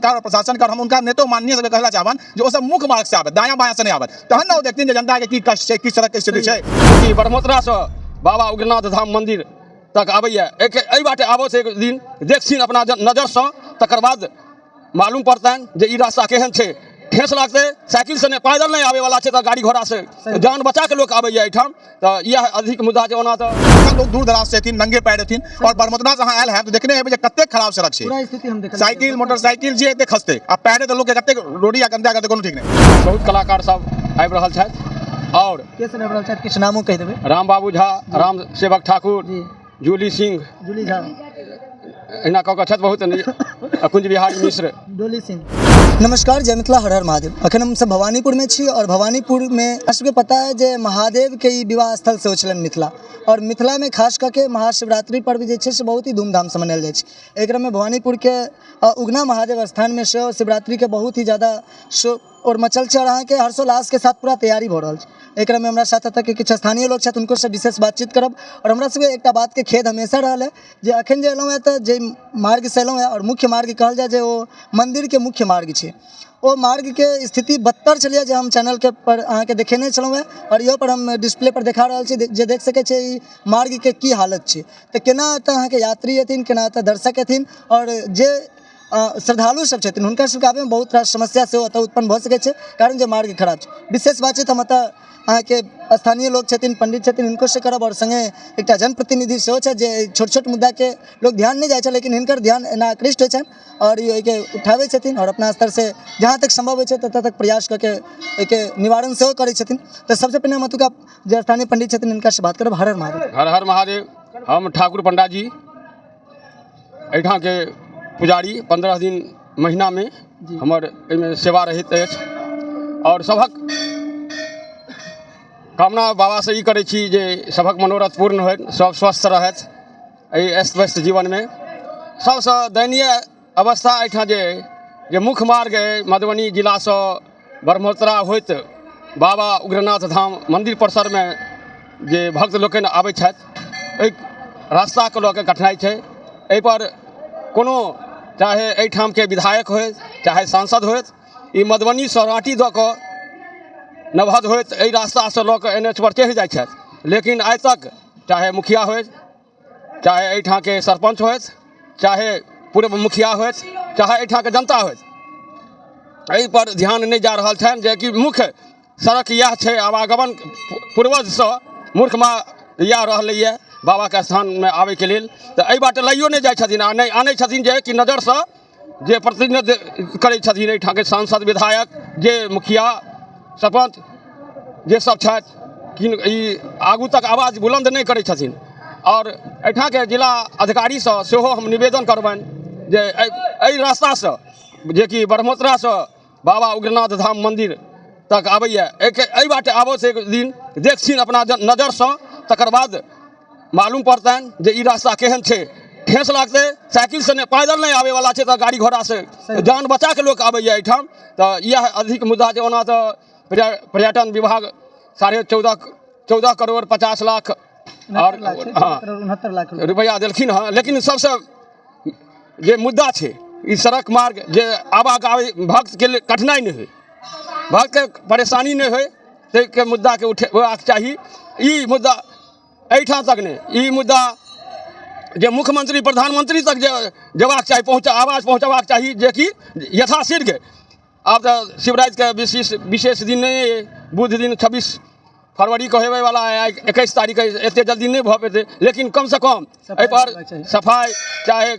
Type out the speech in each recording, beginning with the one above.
सरकार और प्रशासन का हम उनका नेतो माननीय से कहला चाहबन जो सब मुख्य मार्ग से आवे, दायां बायां से नहीं आवे, तहन ना देखथिन जे जनता के की कष्ट छै, किस तरह के स्थिति छै। कि बड़मोतरा से बाबा उग्रनाथ धाम मंदिर तक आबैया, एहि बाटे आबो से एक दिन देखथिन अपना नजर से, तकर बाद मालूम पड़तनि जे ई रास्ता केहन छै। ठेस लागते, साइकिल से नहीं, पैदल नहीं आवे वाला छै, तो गाड़ी घोड़ा से जान बचा के लोग आबैया एहिठाम। तो यह अधिक मुद्दा छै। ओना तो लोग दूर दराज से थीन, नंगे पैर थीन, और बड़मोतरा से अहाँ आयल है तो देखने हेबै जे कते खराब सड़क छै, पूरा स्थिति हम देख साइकिल मोटरसाइकिल जे एते खसते, आ पैरे तो लोग के कते रोडी या कंधा करते कोनो ठीक नहीं। बहुत कलाकार सब आबि रहल छथि, और के से रहल छथि, किछु नामो कहि देबै। राम बाबू झा, राम सेवक ठाकुर, जूली सिंह, जूली झा, एना कऽ कऽ छथि बहुत, कुंज बिहारी मिश्र, डोली सिंह। नमस्कार, जय मिथिला, हर हर महादेव। अखन हम सब भवानीपुर में छी, और भवानीपुर में सबके पता है जे महादेव के ई विवाह स्थल से उछलन मिथिला, और मिथिला में खास करके महाशिवरात्रि पर्व जे छै से बहुत ही धूमधाम से मनायल जाइ छै। एकरा में भवानीपुर के उगना महादेव स्थान में शिवरात्रि के बहुत ही ज़्यादा शो और मचल छै, और अहाँ के हर्षोल्लास के साथ पूरा तैयारी भऽ रहल छै। एकरा में हमरा साथ के किछु स्थानीय लोग छथि, उनको से विशेष बातचीत करब। और हमरा सबके एकटा बात के खेद हमेशा रहल है जे अखन जे एलहुँ है तो जे मार्ग से एलहुँ है, और मुख्य मार्ग कहल जाए जे ओ मंदिर के मुख्य मार्ग छै, ओ मार्ग के स्थिति बदतर छलिए जे हम चैनल के पर अहाँ के देखेने छलहुँ है, और इहो पर हम डिस्प्ले पर देखा रहल छी जे देख सकै छै ई मार्ग के की हालत छै। तो केना एतऽ अहाँ के यात्री एथिन, केना एतऽ दर्शक एथिन, और जे श्रद्धालु सब छथिन हुनका सबके आबैमे बहुत रास समस्या सेहो एतऽ उत्पन्न भऽ सकै छै, कारण जे मार्ग खराब छै। विशेष बातचीत हम एतऽ अहाँ के स्थानीय लोग छथिन, पंडित छथिन, हिनको से करब, और संगे एकटा जनप्रतिनिधि सेहो छै जे छोट छोट मुद्दा के लोग ध्यान नहीं जाइ छै, लेकिन हिनकर ध्यान एना आकृष्ट होइ छनि, और ई एहिके उठाबै छथिन, और अपना स्तर से जहाँ तक संभव होइ छै ततऽ तक प्रयास करके एहिके निवारण सेहो करै छथिन। तो सबसे पहिने हम एतुका जे स्थानीय पंडित छथिन हिनका से बात करब। हर हर महादेव। हर हर महादेव। हम ठाकुर पंडा जी एहिठाम के पुजारी, 15 दिन महीना में हमर एहिमे सेवा रहैत अछि, और सभक कामना बाबा से ई करै छी जे सभक मनोरथ पूर्ण होय, सब स्वस्थ रहथि एहि अस्त व्यस्त जीवन में। सबसे दयनीय अवस्था एहिठाम जे मुख्य मार्ग अइ मधुबनी जिला से ब्रह्मोत्तरा होइत बाबा उग्रनाथ धाम मंदिर परिसर में जे भक्त लोकनि आबै छथि, एहि रास्ता के लऽ के कठिनाइ छै। एहि पर कोनो चाहे एहिठाम के विधायक होय चाहे सांसद होय, ई मधुबनी से राँटी दऽ कऽ नवहद होइत एहि रास्ता से लऽ कऽ NH पर चढ़ि जाइ छथि, लेकिन आइ तक चाहे मुखिया होय, चाहे एहिठाम के सरपंच होय, चाहे पूर्व मुखिया होय, चाहे एहिठाम के जनता होय, एहि पर ध्यान नहीं जा रहल छनि। जे कि मुख्य सड़क यह छै, आवागमन पूर्वज से मूर्ख माँ इएह रहलैए बाबा के स्थान में आबे के लेल। तो एहि बाटे लइयो नहीं जाइ छथिन, आनै छथिन जे कि नजर से जे प्रतिनिधित्व करै छथिन एहिठाम के सांसद, विधायक, जे मुखिया, सरपंच जे सब छथि, कि ई आगू तक आवाज बुलंद नहीं करै छथिन। और एहिठाम के जिला अधिकारी से सेहो हम निवेदन करबनि जे एहि रास्ता से जे कि ब्रह्मोत्तरा से बाबा उग्रनाथ धाम मंदिर तक आबैया, एहि बाटे आबो से एक दिन देखथिन अपना नजर से, तकर बाद मालूम पड़तनि जे ई रास्ता केहन छै। ठेस लागते, साइकिल से नहीं, पैदल नहीं आवे वाला छै, तो गाड़ी घोड़ा से जान बचा के लोग आबैया एहिठाम। तो यह अधिक मुद्दा छै। ओना तो पर्यटन विभाग 14.5 करोड़ 50 लाख और 69 लाख रुपया देलखिन हँ, लेकिन सबसे जे मुद्दा छै ई सड़क मार्ग, जे आवागमन भक्त के लिए कठिनाई नहीं हो, भक्त के परेशानी नहीं हो, ताहि के मुद्दा के उठेबाक चाही। ई मुद्दा एहिठाम तक नहीं, ई मुद्दा जे मुख्यमंत्री प्रधानमंत्री तक जेबाक चाही, आवाज पहुँचबाक चाही, जे कि यथाशीघ्र। अब तो शिवरात्रि के विशेष दिन नहीं, बुध दिन 26 फरवरी को होबे वाला है, 21 तारीख एते जल्दी नहीं भऽ पेतै, लेकिन कम से कम एहि पर सफाई, चाहे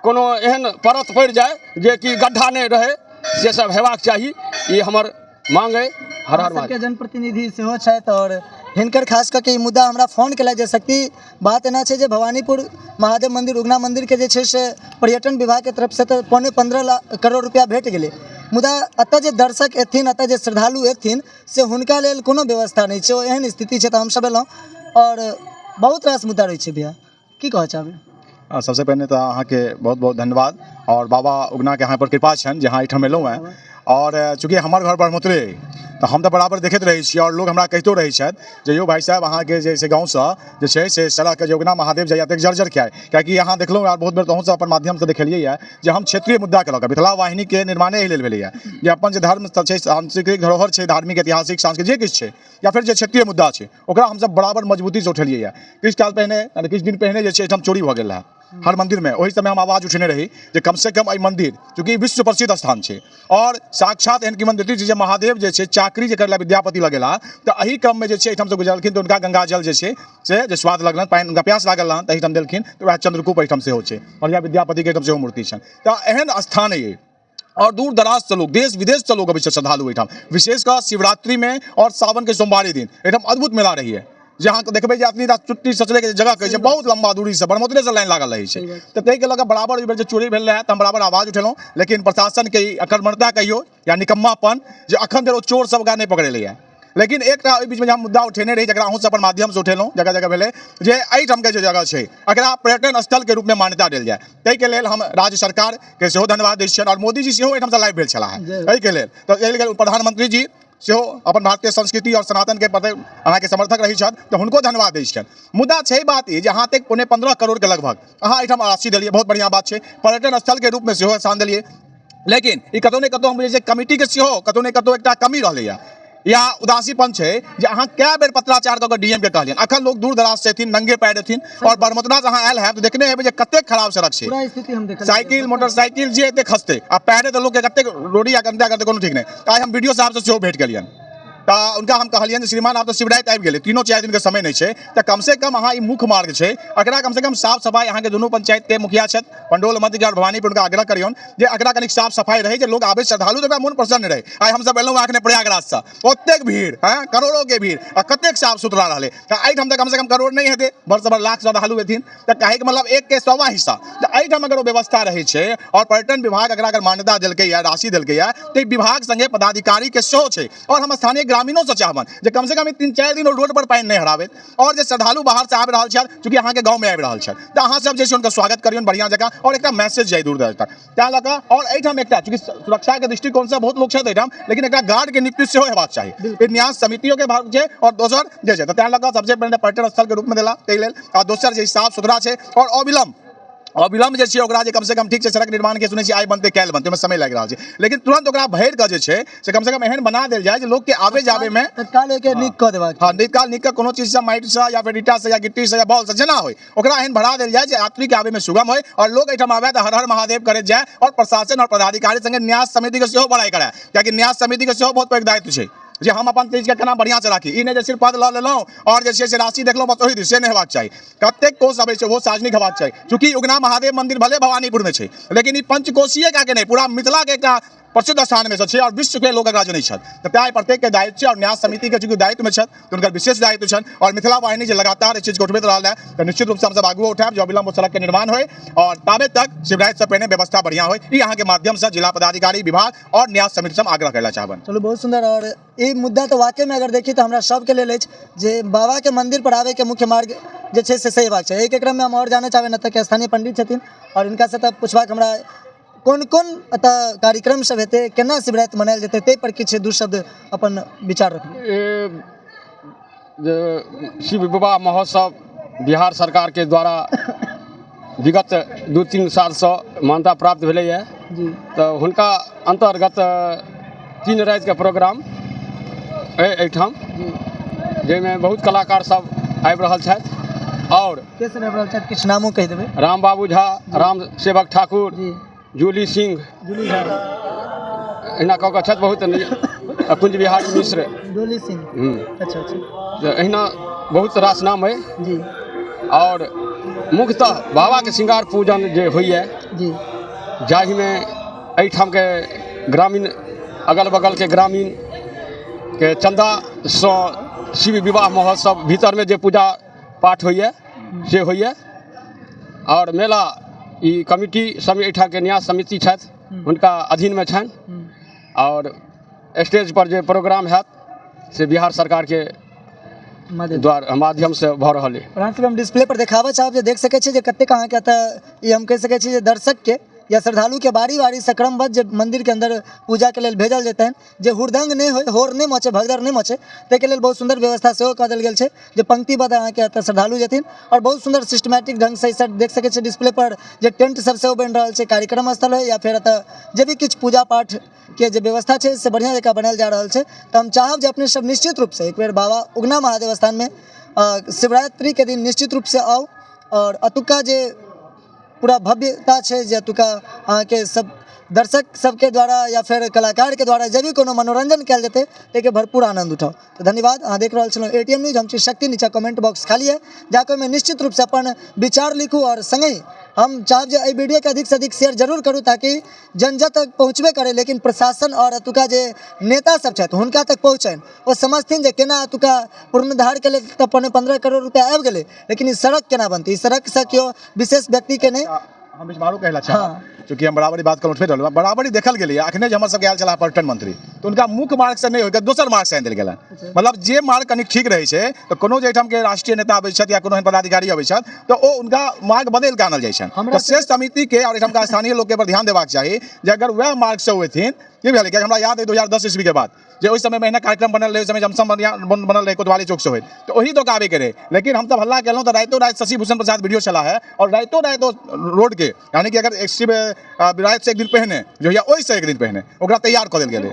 कोनो एहन परत पड़ जाए जे कि गड्ढा नहीं रहे, से सब हेबाक चाही। ये हमर मांग है। हर हर महादेव। जनप्रतिनिधि सेहो छथि, और हिनकर खास करके ई मुद्दा हमरा फोन केला जे शक्ति बात एना छै जे भवानीपुर महादेव मंदिर, उगना मंदिर के जे छै से पर्यटन विभाग के तरफ से तो 15.5 करोड़ रुपया भेट गेलै, मुदा एतऽ जे दर्शक एथिन, एतऽ जे श्रद्धालु एथिन, से हुनका लेल कोनो व्यवस्था नहीं छै। एहन स्थिति छै। तो हम सब एलहुँ, और बहुत रास मुद्दा रहै छै। भैया की कहऽ चाहबै? सबसे पहले तो अहाँ के बहुत बहुत धन्यवाद, और बाबा उगना के यहाँ पर कृपा छनि जे अहाँ एहिठाम एलहुँ हैं। और चूँकि हमर घर ब्रह्मोत्तरे, तो हम तो बराबर देखते रहे छी और लोग हमरा कहितो रहे छथि जे यौ भाई साहब अहाँके जे से गाँवसँ जे छै से सड़क जे उगना महादेव जाइए तक जर्जर किया कियाकि यहाँ देखलहुँ यार बहुत बेर तहूँसँ अपन माध्यमसँ देखलियै है जे हम क्षेत्रीय मुद्दाके लऽ कऽ मिथिला वाहिनीके निर्माणे एहि लेल भेलैए जे अपन जे धर्म छै सांस्कृतिक धरोहर छै धार्मिक ऐतिहासिक सांस्कृतिक जे किछु छै या फिर जे क्षेत्रीय मुद्दा छै ओकरा हमसब बराबर मजबूतीसँ उठेलियै है। किछु काल पहिने किछु दिन पहिने जे छै एहिठाम चोरी भऽ गेल रहै हर मंदिर में, वही समय हम आवाज़ उठेने रही जे कम से कम एहि मंदिर चूँकि विश्व प्रसिद्ध स्थान है और साक्षात एहन किंवदंती छै जे महादेव जे छै चाकरी जे करला विद्यापति लगेला तो एही क्रम में जे छै एहिठाम से गुजरलखिन तो उनका गंगा जल जे छै से जे स्वाद लगलन पानि उनका प्यास लागल रहन तऽ एहिठाम देलखिन तो वह चंद्रकूप एहिठाम सेहो छै और यह विद्यापति के एहिठाम सेहो मूर्ति छनि तो एहन स्थान है ये और दूर दराज से लोग देश विदेश से लोग अभी श्रद्धालु एहिठाम विशेषकर शिवरात्रि में और सावन के सोमवारी दिन एहिठाम अद्भुत मेला रही है जहाँ देखबै जे अपनी चुट्टी सचले के जगह कहै छै बहुत लंबा दूरी से बरमोतरे से लाइन लागल रही है तो ताहिके लऽ कऽ बराबर एहि बेर जे चोरी भेल रहै तऽ हम बराबर आवाज उठेलहुँ लेकिन प्रशासन के अकर्मणता कहियो या निकम्मापन जे अखन धरि ओ चोर सबके नहि पकड़ेलै है। लेकिन एक ओहि बीचमे हम मुद्दा उठेने रही जकरा अहूँ सब अपन माध्यम से उठेलहुँ जगह जगह भेलै जे एहिठाम के जे जगह छै एकरा पर्यटन स्थल के रूप में मान्यता देल जाय ताहिके लेल हम राज्य सरकार के सेहो धन्यवाद दै छियनि और मोदी जी सेहो एहिठाम से लाइव भेल छलाह एहिके लेल तऽ एहि लेल प्रधानमंत्री जी सेहो अपन भारतीय संस्कृति और सनातन के प्रति अहाँके समर्थक रही छथि तऽ हुनको धन्यवाद दै छियनि। मुद्दा छै बात ई जे अहाँ तक 15 करोड़ के लगभग अहाँ एहिठाम राशि देलियै बहुत बढ़िया बात छै पर्यटन स्थल के रूप में सेहो स्थान देलियै लेकिन ई कतौ ने कतौ हम बुझै छियै कमिटी के सेहो कतौ ने कतौ एकटा कमी रहलैया या उदासीपन छै जे अहाँ कए बेर पत्राचार कऽ कऽ डीएम के कहलियनि अखन लोग दूर दराज से एथिन नंगे पैर एथिन और बरमोतरा से अहाँ आयल हैब तऽ देखने हेबै जे कतेक खराब सड़क छै पूरा स्थिति हम देखल साइकिल मोटरसाइकिल जे एते खसते आ पैरे तऽ लोग के कतेक रोडी या गंदा करते कोनो ठीक नहीं। आइ हम वीडियो साहब से सेहो भेंट केलियनि तऽ उनका हम कहलियनि श्रीमान आप तो शिवराति आबि गेलै 3-4 दिन के समय नहीं छै तऽ कम से कम अहाँ ई मुख्य मार्ग छै एकरा कम से कम साफ सफाई अहाँ के दुनू पंचायत के मुखिया छथि पंडोल मध्य के और भवानीपुर उनका आग्रह करियौन जे एकरा कनिक साफ सफाई रहे जे लोग आबे श्रद्धालु तऽ मन प्रसन्न रहे। आइ हम सब एलहुँ अखने प्रयागराज से ओतेक भीड़ है करोड़ों के भीड़ आ कतेक साफ सुथरा रहलै तऽ एहिठाम तऽ कम से कम करोड़ नहीं हेतै बड़ से बड़ लाख श्रद्धालु एथिन तऽ कहे के मतलब 1 के 100वां हिस्सा तऽ एहिठाम अगर ओ व्यवस्था रहे छै और पर्यटन विभाग एकरा अगर मान्यता देलकै या राशि देलकै या तऽ विभाग संगे पदाधिकारी के सेहो छै और हम स्थानीय ग्रामीणों से चाहबन जे कम से कम 3-4 दिन रोड पर पानि नहीं हराबे और जे श्रद्धालु बाहर से आबि रहल छथि चूँकि अहाँ के गाँव में आबि रहल छथि तऽ अहाँ सब जे छै हुनका स्वागत करियौन बढ़िया जकाँ और एकटा मैसेज जाय दूर दराज तक तैं लऽ कऽ और एहिठाम एकटा चूँकि सुरक्षा के दृष्टिकोण से बहुत लोग छथि एहिठाम लेकिन एकटा गार्ड के नियुक्ति सेहो हेबाक चाही ई न्यास समितियों के भाग छै और दोसर जे छै तऽ तैं लऽ कऽ सबसे पहिने पर्यटन स्थल के रूप में देला ताहि लेल आ दोसर जे साफ सुथरा छै और अविलंब जे छै ओकरा जे कम से कम ठीक छै सड़क निर्माण के सुनै छी आइ बनतै काल्हि बनतै ओहिमे समय लागि रहल छै लेकिन तुरंत ओकरा भरि कऽ जे छै से कम से कम एहन बना देल जाय जे लोग के आबे जाबे में तत्काल एके नीक कऽ देबाक हाँ नीक कऽ कोनो चीज से माटि से या फिर ईटा से या गिट्टी से या बॉल से जेना होय ओकरा एहन बढ़ा देल जाय जे यात्री के आबे में सुगम होय और लोग एहिठाम आबे तऽ हर हर महादेव करैत जाय और प्रशासन और पदाधिकारी संगे न्यास समिति के सेहो बड़ाई कराय कियाकि न्यास समिति के सेहो बहुत पैघ दायित्व छै जे हम अपन चीज के केना बढ़िया से राखी ई नहीं जे सिर्फ पद लऽ लेलहुँ और जे छै से राशि देखलहुँ बस ओही से नहीं हेबाक चाही कतेक कोष अबै छै वो सार्वजनिक हेबाक चाही चूँकि उगना महादेव मंदिर भले भवानीपुर में छै लेकिन ई पंचकोशीय का के नहीं पूरा मिथिला के एकटा प्रसिद्ध स्थान में छै और विश्व के लोग एकरा जनै छथि तऽ ताहि प्रत्येक के दायित्व छै और न्यास समिति के चूँकि दायित्व में छथि तऽ हुनकर विशेष दायित्व छनि और मिथिला वाहिनी जे लगातार चीज को उठबैत रहल है तऽ निश्चित रूप से हमसब आगू उठायब जो अविलंब सड़क के निर्माण होय और ताबे तक शिवराति से पहिने व्यवस्था बढ़िया होय ई अहाँ के माध्यम से जिला पदाधिकारी विभाग और न्यास समिति से आग्रह करला चाहबन। चलो बहुत सुंदर और ई मुद्दा तो वाकई में अगर देखी तो हमरा सबके लेल अछि जे बाबा के मंदिर पर आवे के मुख्य मार्ग जे छै से सही हेबाक चाही। एक क्रम में हम और जाने चाहबे न तऽ स्थानीय पंडित छथिन और हिनका से तऽ पुछबाक हमरा कोन कोन एतऽ कार्यक्रम सब हेतै केना शिवराति मनायल जेतै ताहि पर किछु दू शब्द अपन विचार रखबै। शिव विवाह महोत्सव बिहार सरकार के द्वारा विगत 2-3 साल से मान्यता प्राप्त भेलै है तऽ हुनका अंतर्गत 3 राति के प्रोग्राम एहिठाम जाहिमे बहुत कलाकार सब आबि रहल छथि और के सब आबि रहल छथि किछु नामो कहि देबै। राम बाबू झा राम सेवक ठाकुर जूली सिंह एहिना कऽ कऽ छथि बहुत कुंज बिहारी मिश्र जूली सिंह अच्छा एहिना बहुत रास नाम है जी और मुख्यतः बाबा के श्रृंगार पूजन जे होइए जी जाहिमे एहिठाम के ग्रामीण अगल बगल के ग्रामीण के चंदा सँ शिव विवाह महोत्सव भीतर में जे पूजा पाठ होइए से होइए और मेला ई कमिटी सब एहिठाम के न्यास समिति छथि हुनका अधीन में छनि और स्टेज पर जे प्रोग्राम हैत से बिहार सरकार के द्वारा माध्यम से भऽ रहल है। हम डिस्प्ले पर देखाबऽ चाहब जे देख सकै छी जे कतेक अहाँके एतऽ ई हम कहि सकै छी जे दर्शक के या श्रद्धालु के बारी बारी से क्रमबद्ध जब मंदिर के अंदर पूजा के लेल भेजल जेतन जे हुड़दंग नहीं हो, होर नहीं मचे, भगदड़ नहीं मचे, ताहि लेल बहुत सुंदर व्यवस्था सेहो कऽ देल गेल छै जे पंक्तिबद्ध अहाँके एतऽ श्रद्धालु जेथिन और बहुत सुंदर सिस्टमैटिक ढंग से ई देख सकै छियै डिस्प्ले पर जे टेंट सब सेहो बनि रहल छै, कार्यक्रम स्थल है या फिर एतऽ जे भी किछु पूजा पाठ के जे व्यवस्था छै से बढ़िया जकाँ बनायल जा रहल छै। तऽ हम चाहब जे अपने सब निश्चित रूप से एक बेर बाबा उगना महादेव स्थान में शिवरात्रि के दिन निश्चित रूप से आउ और अतुका जे पूरा भव्यता छै जे अतुका अहाँके सब दर्शक सबके द्वारा या फिर कलाकार के द्वारा जब भी कोनो मनोरंजन कयल जेतै ताहिके भरपूर आनंद उठाउ। तो धन्यवाद। अहाँ देख रहल छलहुँ ATM न्यूज, हम छी शक्ति, नीचा कमेंट बॉक्स खाली है, जाकर में निश्चित रूप से अपन विचार लिखू और संगे हम चाहब जे एहि वीडियो के अधिक से अधिक शेयर जरूर करूँ ताकि जन जन तक पहुँचबे करे, लेकिन प्रशासन और अतुका जे नेता सब छथि हुनका तक पहुँचनि, ओ समझथिन जे केना अतुका पुनरुद्धार के लेल तऽ 15 करोड़ रुपया आबि गेलै, लेकिन ई सड़क केना बनतै, ई सड़क से केओ विशेष व्यक्ति के नहीं। हम बीचमारो कहला चाहब चूँकि हम बराबरी बात उठबे रहलहुँ, बराबरी देखल गेलै अखने जे हमर सबके आयल छला पर्यटन मंत्री तऽ उनका मुख्य मार्ग से नहीं होकर दोसर मार्ग से आनि देल गेलनि। मतलब जे मार्ग कनि ठीक रहै छै तऽ कोनो जे ठाम के राष्ट्रीय नेता अबै छथि या कोनो एहन पदाधिकारी अबै छथि तऽ ओ उनका मार्ग बदल के आनल जाइ छनि। तऽ से समिति के और एठाम का स्थानीय लोग के पर ध्यान देबाक चाही जे अगर वह मार्ग से होथिन की भेलै कि हमरा याद है 2010 ईस्वी के बाद जे ओहि समय में कार्यक्रम बनल रहे, ओहि समय जमसम बनल रहे कोतवाली चौक से होइत तऽ ओही तो आबे के रहे, लेकिन हम सब हल्ला केलहुँ तऽ राइतो रात शशि भूषण प्रसाद वीडियो चला है और राइतो रात रोड के यानी कि अगर विराट से एक दिन पहने जो या ओहि से एक दिन पहने ओकरा तैयार कऽ देल गेलै।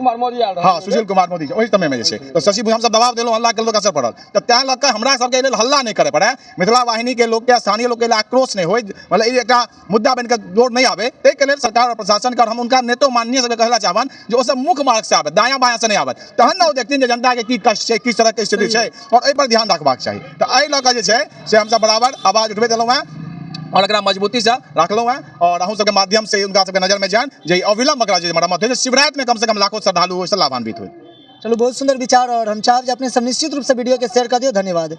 हाँ, सुशील कुमार मोदी ओहि समय में जे छै तऽ शशि भूषण सब दबाव देलहुँ, हल्ला केलहुँ, असर पड़ल। तऽ तैं लऽ कऽ हमरा सबके लेल हल्ला नहीं करे पड़े, मिथिला वाहिनी के लोग के स्थानीय लोग के लिए आक्रोश नहीं होय, मतलब ई एकटा मुद्दा बन के जोर नहीं आवे, ताहि लेल सरकार और प्रशासन के हम उनका नेतो माननीय सबके कहला चाहबन जे ओ सब मुख्य मार्ग से आवे, दायां बायां से नहीं आवे, तहन ना ओ देखथिन जे जनता के की कष्ट छै, की सड़क के स्थिति छै और एहि पर ध्यान रखबाक चाही। तऽ एहि लऽ कऽ जे छै से हम सब बराबर आवाज उठबैत एलहुँ हैं और एकरा मजबूती से रखलहुँ हैं और अहूँ सबके माध्यम से उनका सबके नजर में जान जे अविलंब एकरा जे मरम्मत होइ, शिवरात्रि में कम से कम लाखों श्रद्धालु ओहिसँ लाभान्वित होइ। चलो बहुत सुंदर विचार और हम चाहब जे अपने सब निश्चित रूप से वीडियो के शेयर कर दियो। धन्यवाद।